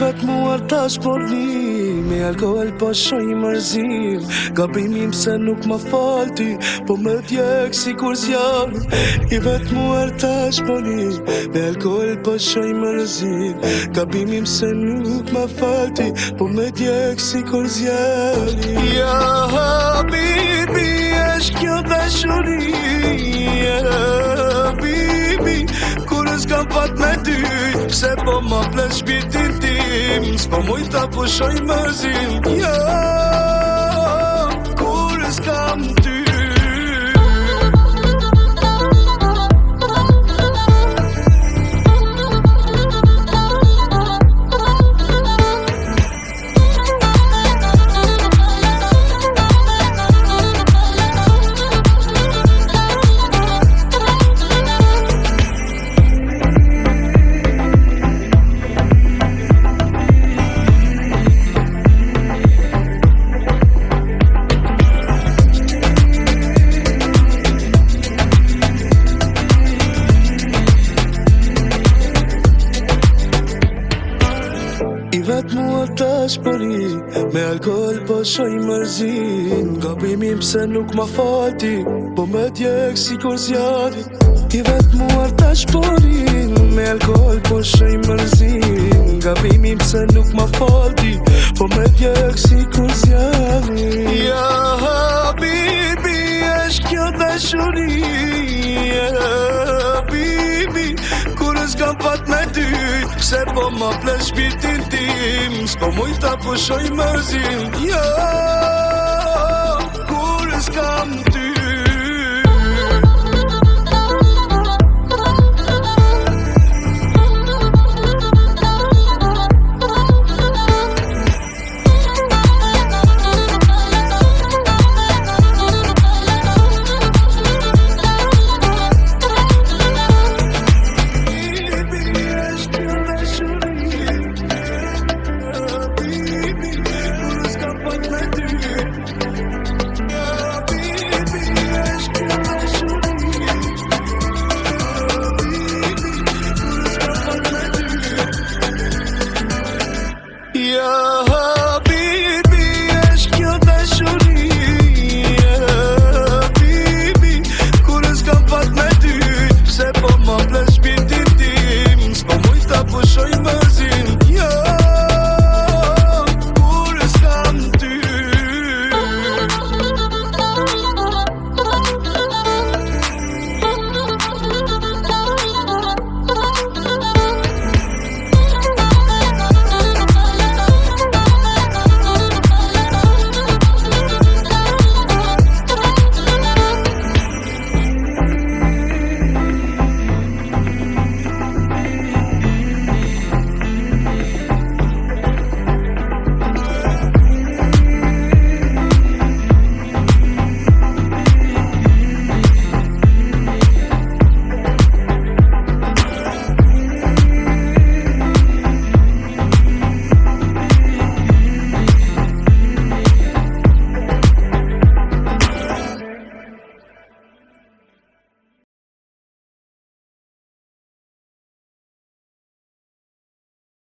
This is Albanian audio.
vetë muar tash porni, me alkohol po shoj mërzim. Gabimi pse nuk ma falti, po me djek si kur zjarr. I vetë muar tash porni, me alkohol po shoj mërzim. Gabimi pse nuk ma falti, po me djek si kur zjarr. Ja habibi, esh kjo dashuri. Ja habibi, kur s'kam fat me ty, pse po ma ples shpirtin tim, s'po muj ta pushoj mërzim. Ja, kur s'kam ty. I vetë mua tash përi, me alkohol po shoj mërzin. Gabimi pse nuk ma falti, po me djek si kur zjarri. I vetë mua tash përi, me alkohol po shoj mërzin. Gabimi pse nuk ma falti, po me djek si kur zjarri. Ja habibi, esh kjo dashuri. Ja habibi, kur s'kam fat me ty, pse po ma ples shpirtin tim, s'po muj ta pushoj mërzim. Ja, kur s'kam ty. Ja habibi, esh kjo dashuri.